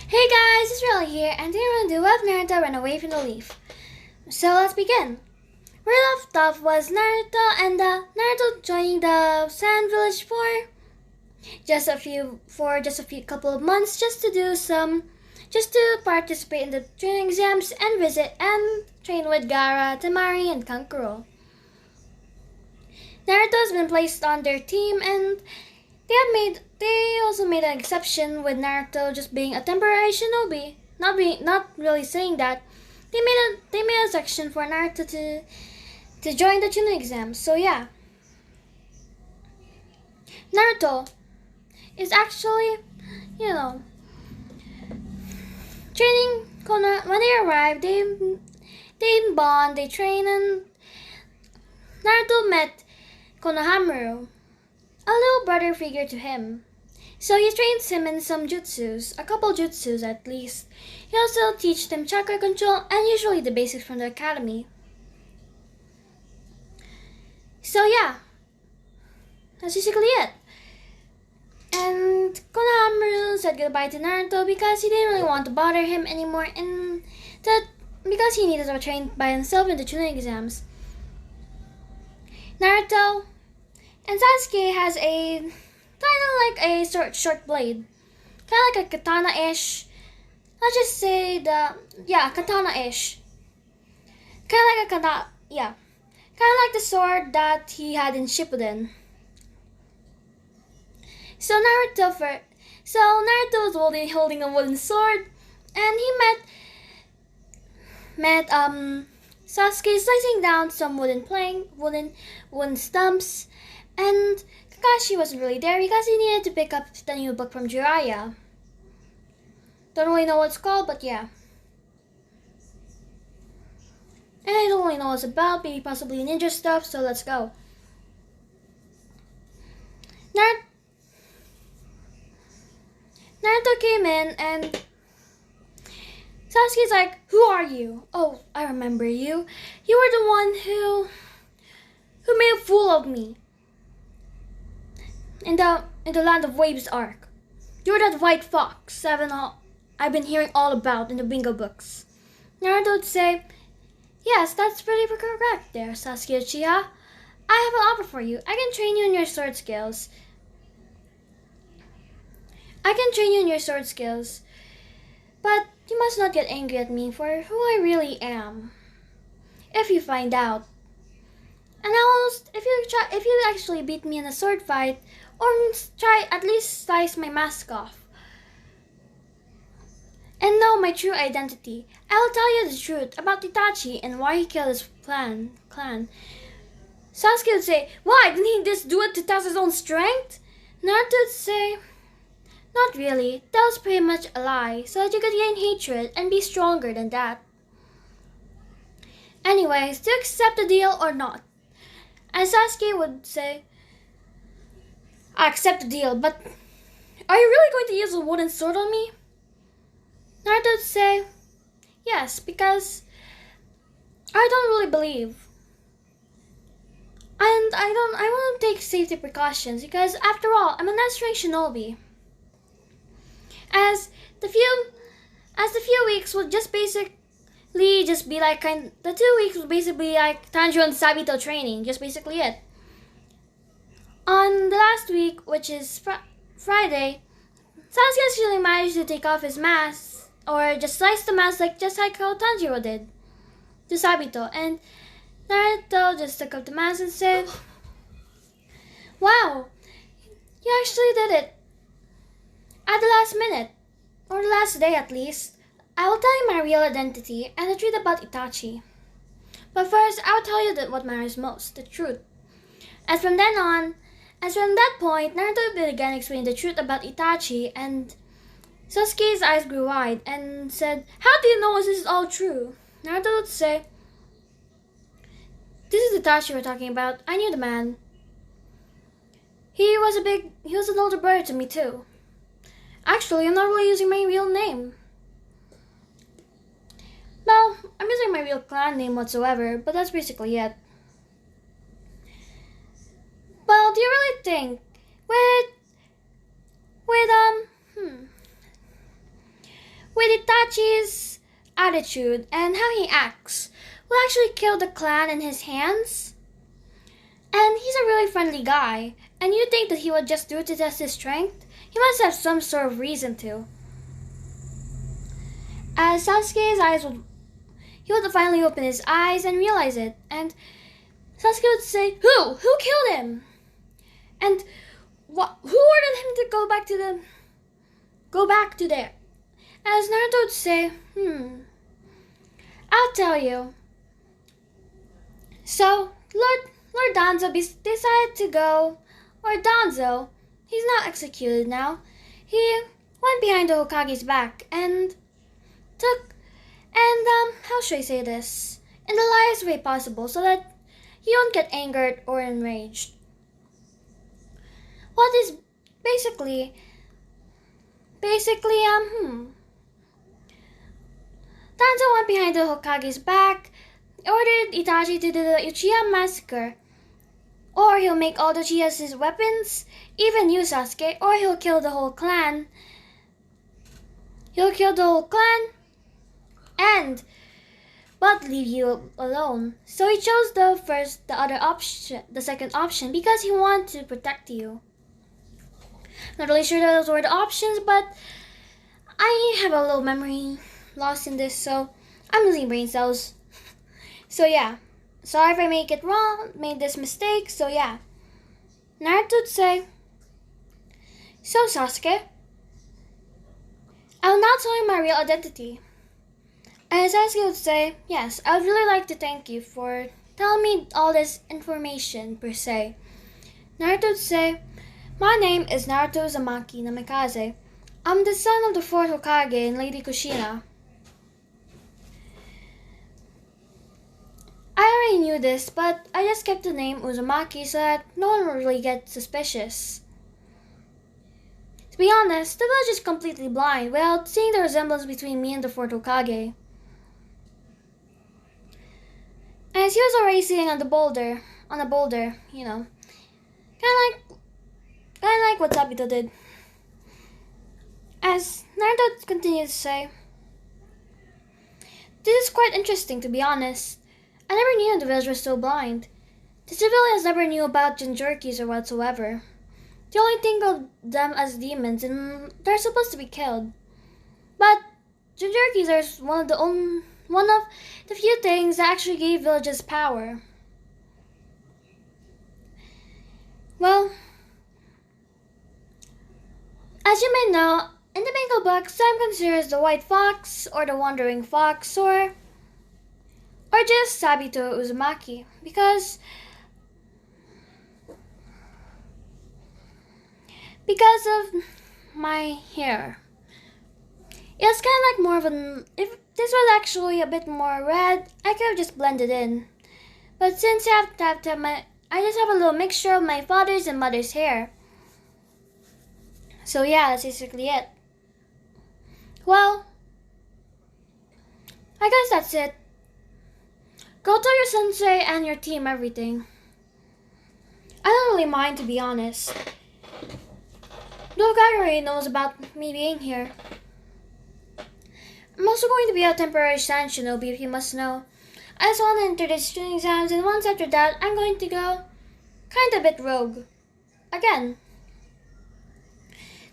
Hey guys, it's Riley here, and today we're going to do Love Naruto Run Away from the Leaf. So let's begin. Where we left off was Naruto and Naruto joining the Sand Village for just a few couple of months, just to participate in the training exams and visit and train with Gaara, Temari, and Kankuro. Naruto's been placed on their team, and they also made an exception with Naruto just being a temporary shinobi. Not really saying that. They made a section for Naruto to join the tuning exam. So yeah. Naruto is actually, training Konoha. When they arrive, they bond, they train, and Naruto met Konohamaru, a little brother figure to him. So he trains him in some jutsus, a couple jutsus at least. He also teaches them chakra control and usually the basics from the academy. So yeah, that's basically it. And Konohamaru said goodbye to Naruto because he didn't really want to bother him anymore, and because he needed to train by himself in the tuning exams. Naruto and Sasuke has a kind of like a short blade. Kind of like a katana-ish. Let's just say katana-ish. Kind of like a katana, yeah. Kind of like the sword that he had in Shippuden. So Naruto was holding a wooden sword, and he met Sasuke slicing down some wooden stumps, and Kakashi wasn't really there because he needed to pick up the new book from Jiraiya. Don't really know what it's called, but yeah. And I don't really know what it's about, maybe possibly ninja stuff, so let's go. Naruto came in and Sasuke's like, "Who are you?" "Oh, I remember you. You were the one who made a fool of me in the Land of Waves arc. You're that white fox I've been hearing all about in the bingo books." Naruto would say, "Yes, that's pretty correct there, Sasuke Uchiha. I have an offer for you. I can train you in your sword skills. But you must not get angry at me for who I really am. If you find out, and if you actually beat me in a sword fight, or try at least slice my mask off, and know my true identity, I will tell you the truth about Itachi and why he killed his clan." Sasuke would say, "Why, didn't he just do it to test his own strength?" Naruto would say, "Not really. That was pretty much a lie, so that you could gain hatred and be stronger than that. Anyways, do you accept the deal or not?" And Sasuke would say, "I accept the deal, but are you really going to use a wooden sword on me?" Naruto would say, "Yes, because I don't really believe. And I want to take safety precautions because after all, I'm a necessary shinobi. As the few weeks would just basically just be like the 2 weeks would basically be like Tanjiro and Sabito training, just basically it. On the last week, which is Friday, Sasuke actually managed to take off his mask, or just slice the mask just like how Tanjiro did to Sabito, and Naruto just took up the mask and said, "Wow, you actually did it. At the last minute, or the last day at least. I will tell you my real identity and the truth about Itachi. But first, I will tell you what matters most, the truth." As from that point, Naruto began explaining the truth about Itachi, and Sasuke's eyes grew wide and said, "How do you know this is all true?" Naruto would say, "This is Itachi we're talking about. I knew the man. He was an older brother to me too. Actually, I'm not really using my real name. Well, I'm using my real clan name whatsoever, but that's basically it. Well, do you really think with with Itachi's attitude and how he acts, will actually kill the clan in his hands. And he's a really friendly guy, and you think that he would just do it to test his strength? He must have some sort of reason to. As Sasuke's eyes would, he would finally open his eyes and realize it, and Sasuke would say, Who? Who killed him? And who ordered him to go back to there? As Naruto would say, I'll tell you. So, Lord Danzo decided to go, or Danzo, he's not executed now. He went behind the Hokage's back and how should I say this? In the lightest way possible so that he won't get angered or enraged. What is basically, Danzo went behind the Hokage's back, ordered Itachi to do the Uchiha massacre, or he'll make all the Uchihas his weapons, even you, Sasuke, or he'll kill the whole clan. But leave you alone. So he chose the second option, because he wanted to protect you. Not really sure those were the options, but I have a little memory loss in this, so I'm losing brain cells. So yeah, sorry if I made this mistake, so yeah. Naruto would say, So Sasuke, I will now tell you my real identity. And Sasuke would say, Yes, I would really like to thank you for telling me all this information, per se. Naruto would say, My name is Naruto Uzumaki Namikaze. I'm the son of the 4th Hokage and Lady Kushina. I already knew this, but I just kept the name Uzumaki so that no one would really get suspicious. To be honest, the village is completely blind without seeing the resemblance between me and the 4th Hokage. As he was already sitting on a boulder, you know. Kinda like what Tabito did. As Naruto continued to say, This is quite interesting, to be honest. I never knew the village was so blind. The civilians never knew about Jinchurikis or whatsoever. They only think of them as demons and they're supposed to be killed. But Jinchurikis are one of the few things that actually gave villages power. Well, as you may know, in the Bengal books, I'm considered as the White Fox, or the Wandering Fox, or just Sabito Uzumaki, because of my hair. It's kind of like more of if this was actually a bit more red, I could have just blended in. But since I just have a little mixture of my father's and mother's hair. So yeah, that's basically it. Well, I guess that's it. Go tell your sensei and your team everything. I don't really mind, to be honest. The Hokage already knows about me being here. I'm also going to be a temporary Sand Shinobi, if you must know. I just want to enter the student exams, and once after that, I'm going to go kind of a bit rogue. Again.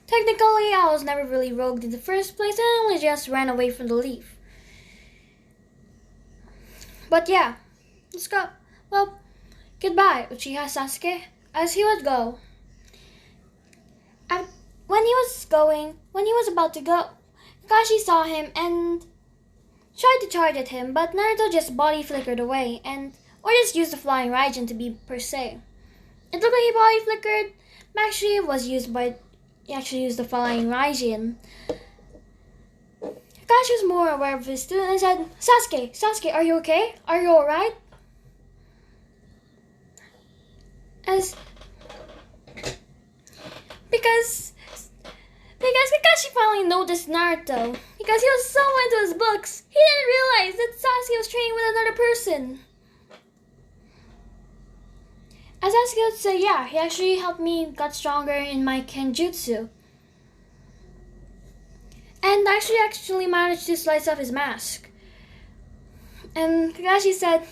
Technically, I was never really rogue in the first place, I only just ran away from the leaf. But yeah, let's go. Well, goodbye, Uchiha Sasuke, as he would go. When he was about to go, Kakashi saw him and tried to charge at him, but Naruto just body flickered away, or just used the flying Raijin to be per se. It looked like he body flickered, but he actually used the flying Raijin. Kakashi was more aware of his student and said, Sasuke, are you okay? Are you alright? Because Kakashi finally noticed Naruto. Because he was so into his books, he didn't realize that Sasuke was training with another person. As Sasuke would say, yeah, he actually helped me get stronger in my Kenjutsu. And and actually managed to slice off his mask. And Kakashi said,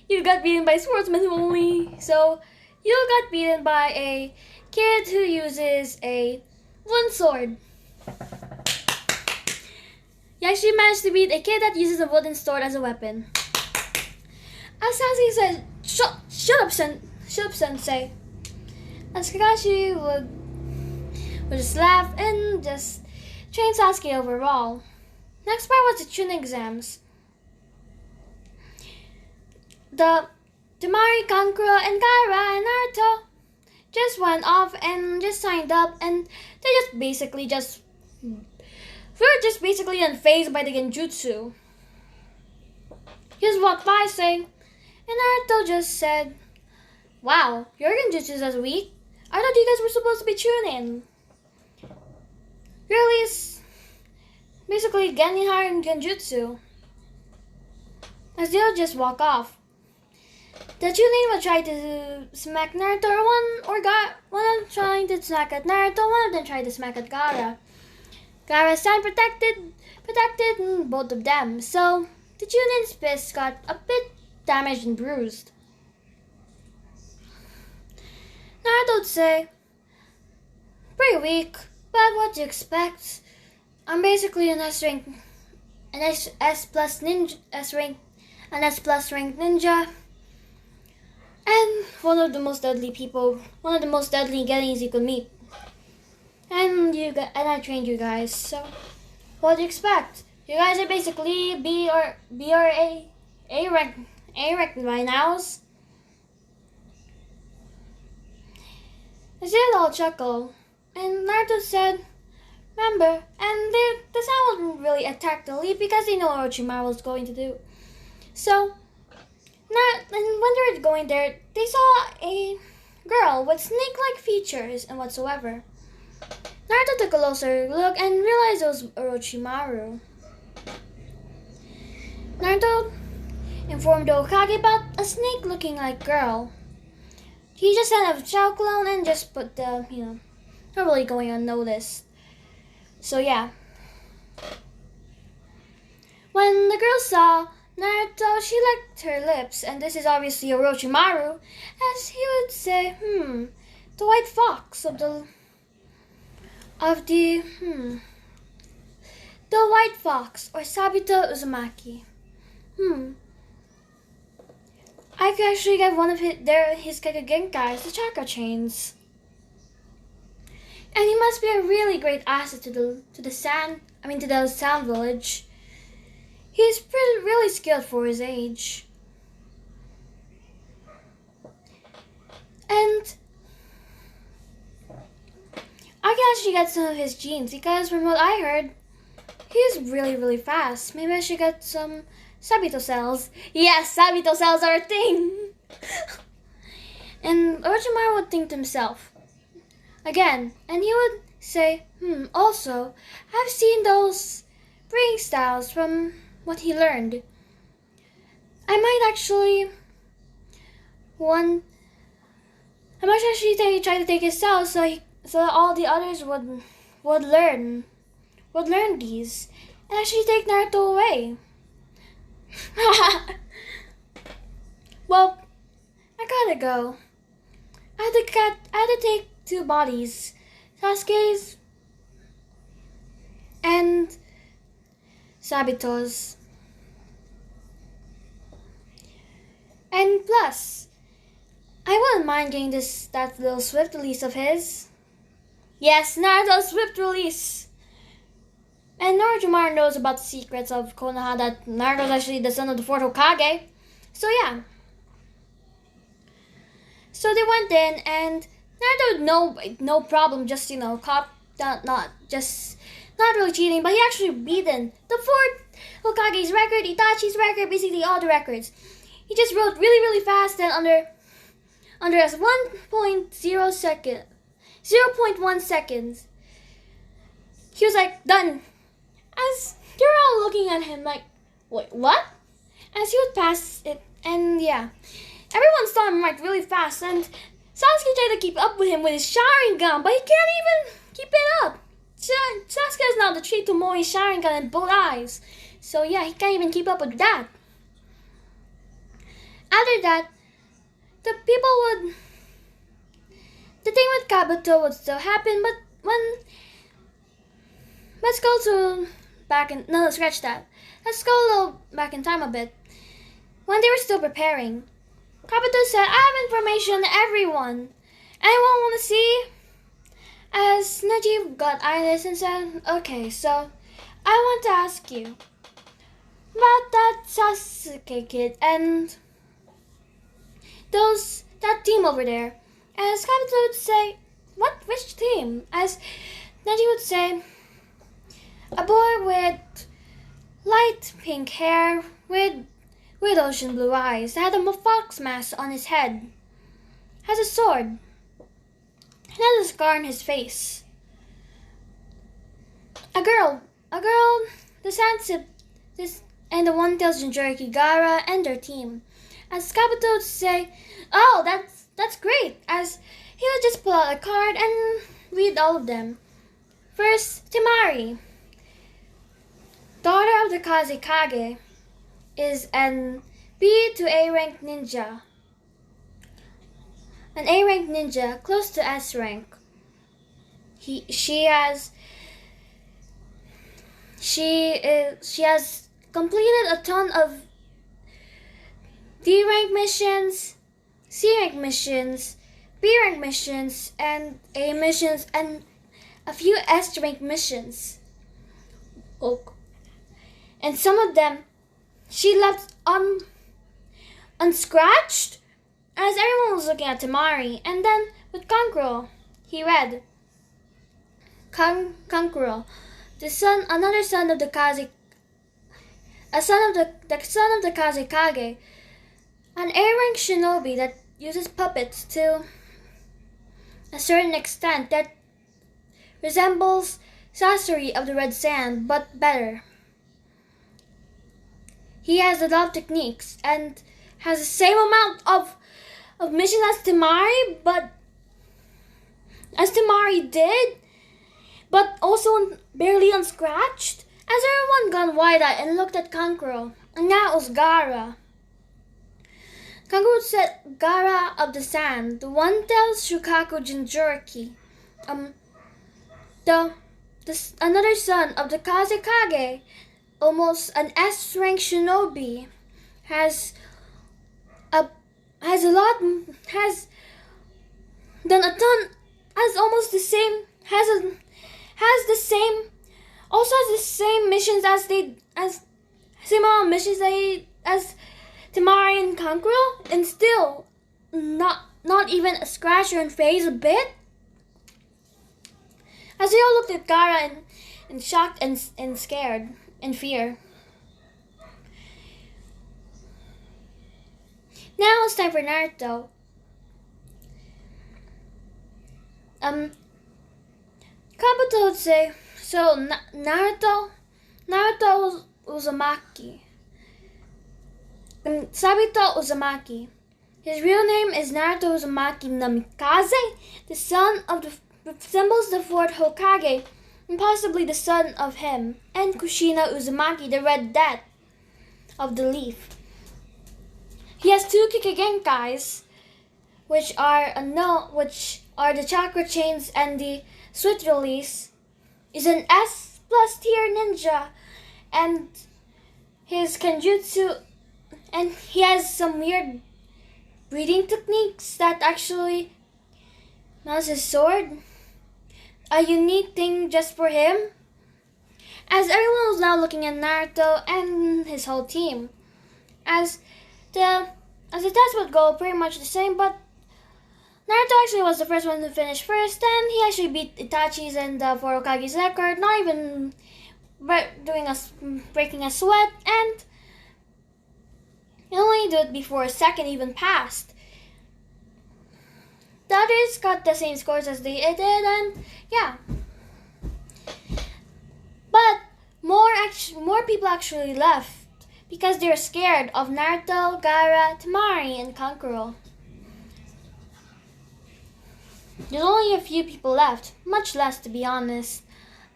"You got beaten by swordsmen only, so you got beaten by a kid who uses a wooden sword." You actually managed to beat a kid that uses a wooden sword as a weapon. As Sasuke said, shut up, Sensei. As Kakashi would just laugh and just train Sasuke overall. Next part was the Chunin exams. The Temari, Kankuro, and Gaara and Naruto just went off and just signed up, and they just basically unfazed by the genjutsu. He just walked by saying, and Naruto just said, "Wow, your genjutsu is weak. I thought you guys were supposed to be Chunin." Really, it's basically Genihara and genjutsu. As they'll just walk off. The Chunin would try to smack Naruto, one of them trying to smack at Naruto, one of them tried to smack at Gaara. Gaara stand protected both of them, so the Chunin's fist got a bit damaged and bruised. Naruto would say, "Pretty weak, but what do you expect? I'm basically an S rank ninja. And one of the most deadly Gettings you could meet. And I trained you guys, so what do you expect? You guys are basically B or A rank by nows." They all chuckle, and Naruto said, "Remember," and the sound wasn't really attacked the lead because they know what Orochimaru was going to do. So, and when they were going there, they saw a girl with snake-like features and whatsoever. Naruto took a closer look and realized it was Orochimaru. Naruto informed the Hokage about a snake-looking like girl. He just had a chow clone and just put the, not really going unnoticed. So yeah. When the girl saw Naruto, she licked her lips, and this is obviously Orochimaru, as he would say, the white fox the white fox, or Sabito Uzumaki. I could actually get one of his Genkais, the chakra chains. And he must be a really great asset to the Sound Village. He's really skilled for his age. And I can actually get some of his genes because from what I heard, he's really, really fast. Maybe I should get some Sabito cells. Yes, Sabito cells are a thing. And Orochimaru would think to himself again, and he would say, also, I've seen those breathing styles from what he learned. I might actually try to take his cells so that all the others would learn these and actually take Naruto away. Well, I gotta go. I had to take two bodies, Sasuke's and Sabito's. And plus, I wouldn't mind getting that little swift release of his. Yes, Naruto's swift release. And Orochimaru knows about the secrets of Konoha, that Naruto's actually the son of the fourth Hokage. So yeah. So they went in, and Naruto no problem, just not really cheating, but he actually beaten the fourth Hokage's record, Itachi's record, basically all the records. He just wrote really, really fast, and under just 0.1 seconds. He was like, done. As you're all looking at him like, wait, what? As he would pass it, and yeah. Everyone saw him like really fast, and Sasuke tried to keep up with him with his Sharingan, but he can't even keep it up. Sasuke is now the 3 Tomoe Sharingan and both eyes. So yeah, he can't even keep up with that. After that, the people would... The thing with Kabuto would still happen, but when... Let's go to... back in... No, scratch that. Let's go a little back in time a bit. When they were still preparing, Kabuto said, I have information to everyone. Anyone want to see? As Neji got eyeless and said, okay, so I want to ask you about that Sasuke kid and that team over there. As Kabuto would say, what? Which team? As Neji would say, a boy with light pink hair with ocean blue eyes, had a fox mask on his head, has a sword, and has a scar on his face. A girl, the Sansip, and the One-Tailed Jinchuriki, Gaara, and their team. As Kabuto would say, oh, that's great, as he would just pull out a card and read all of them. First, Temari, daughter of the Kazekage, is an B to A rank ninja. An A rank ninja close to S rank. She has completed a ton of D rank missions, C rank missions, B rank missions, and A missions, and a few S rank missions. Oh. And some of them she left unscratched, as everyone was looking at Temari. And then with Kankuro, he read, Kankuro, another son of the Kazekage, an A-rank shinobi that uses puppets to a certain extent that resembles Sasori of the Red Sand, but better. He has a lot of techniques and has the same amount of missions as Temari, did, but also barely unscratched. As everyone gone wide-eyed and looked at Kankuro, and now it was Gaara. Kankuro said, Gaara of the Sand, the One-Tailed Shukaku Jinchuriki, another son of the Kazekage, almost an S-rank shinobi, has done a ton, has almost the same, has the same missions as same amount of missions as Temari and Kankuro, and still not even a scratch or in phase a bit. As they all looked at Gaara in shocked and scared. And fear. Now it's time for Naruto. Kabuto would say, so Naruto Uzumaki. Sabito Uzumaki. His real name is Naruto Uzumaki Namikaze, the son of the resembles the fourth Hokage, and possibly the son of him, and Kushina Uzumaki, the Red Death of the Leaf. He has 2 Kikagenkais, which are the chakra chains and the swift release. Is an S+ tier ninja, and his Kenjutsu, and he has some weird breathing techniques that actually knows his sword. A unique thing just for him. As everyone was now looking at Naruto and his whole team. As the test would go pretty much the same, but Naruto actually was the first one to finish first, and he actually beat Itachi's and the 4 Hokage's record, not even breaking a sweat, and he only did it before a second even passed. The others got the same scores as they did, and yeah. But more people actually left because they're scared of Naruto, Gaara, Temari, and Kankuro. There's only a few people left, much less to be honest.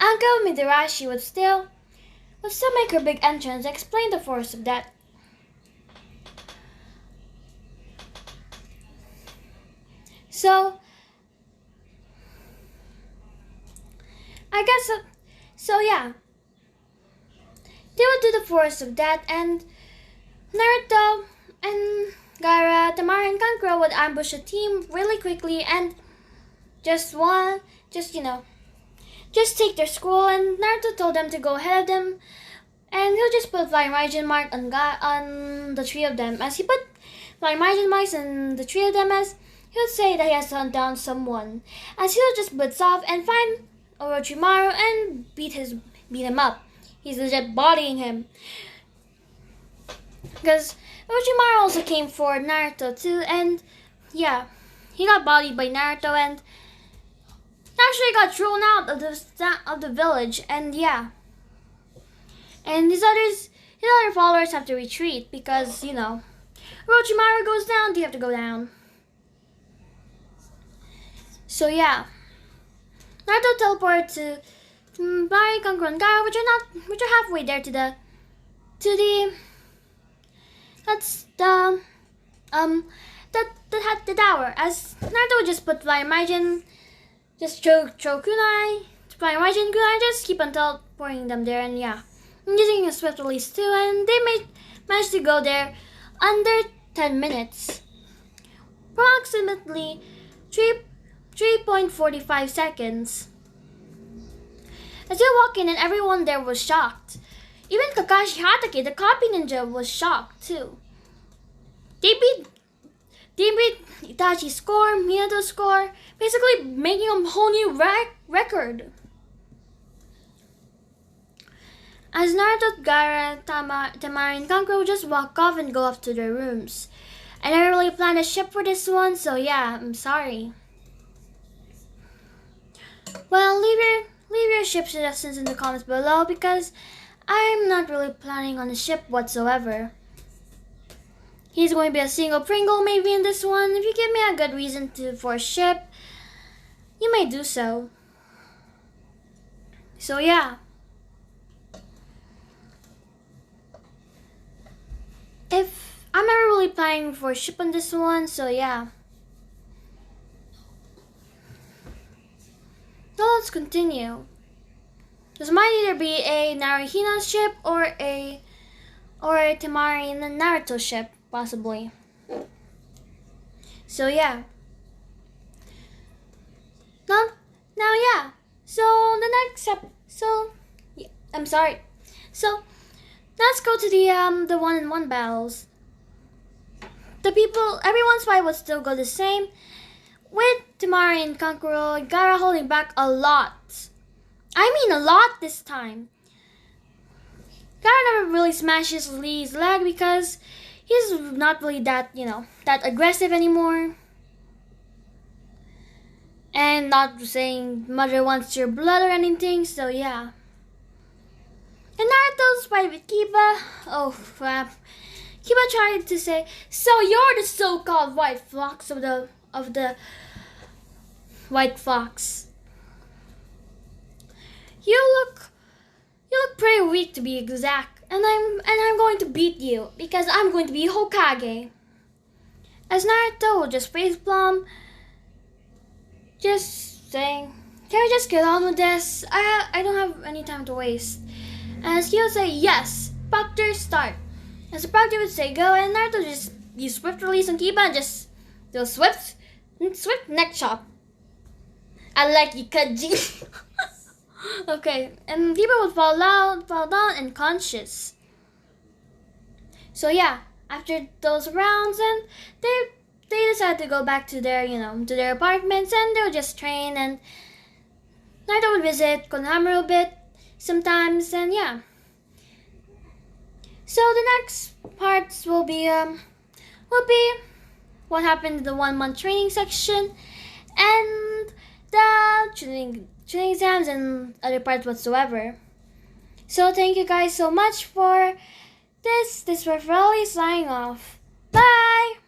Uncle Midarashi would still make her big entrance and explain the force of that. So, I guess, so yeah. They would do the force of that, and Naruto and Gaara, Tamara, and Kankuro would ambush a team really quickly and just take their scroll, and Naruto told them to go ahead of them, and he'll just put Flying Raijin mark on the three of them. As he put Flying Raijin marks on the three of them, as he would say that he has to hunt down someone, as he'll just blitz off and find Orochimaru and beat him up. He's legit bodying him. Because Orochimaru also came for Naruto too, and yeah, he got bodied by Naruto and actually got thrown out of the village, and yeah. And his other followers have to retreat because, Orochimaru goes down, they have to go down. So yeah. Naruto teleported to Mari, Kankuro, and Gaara, which are halfway there to the tower. As Naruto would just put Flying Raijin, just throw kunai, Flying Raijin kunai, just keep on teleporting them there, and yeah. I'm using a swift release too, and they managed to go there under 10 minutes. Approximately 3.45 seconds. As they walked in, and everyone there was shocked. Even Kakashi Hatake, the copy ninja, was shocked too. They beat Itachi's score, Minato's score, basically making a whole new record. As Naruto, Gaara, Tamari, and Kankuro would just walk off and go off to their rooms. I never really planned a ship for this one, so yeah, I'm sorry. Well, leave your ship suggestions in the comments below because I'm not really planning on a ship whatsoever. He's going to be a single Pringle maybe in this one. If you give me a good reason for a ship, you may do so. So yeah. If I'm never really planning for a ship on this one, so yeah. Now let's continue. This might either be a Naruhina ship or a Temari and Naruto ship, possibly. So yeah. Now yeah. So the next step. So yeah, I'm sorry. So let's go to the one-on-one battles. Everyone's fight would still go the same, with Temari and Kankuro and Gaara holding back a lot. I mean a lot this time. Gaara never really smashes Lee's leg because he's not really that aggressive anymore. And not saying mother wants your blood or anything, so yeah. And Naruto's fight with Kiba, oh crap. Kiba tried to say, so you're the so-called white fox of the White Fox. You look pretty weak to be exact, and I'm going to beat you because I'm going to be Hokage. As Naruto will just facepalm, just saying, can we just get on with this? I don't have any time to waste. As he would say, yes, Proctor, start. As the Proctor would say go, and Naruto just use swift release on Kiba and just do a swift neck chop. I like you, Kaji. Okay, and Kiba would fall down unconscious. So yeah, after those rounds, and they decided to go back to their apartments, and they would just train, and Naruto would visit Konohamaru a bit sometimes, and yeah. So the next parts will be what happened in the 1 month training section, and the training exams and other parts whatsoever. So thank you guys so much for this. This was Raleigh signing off. Bye!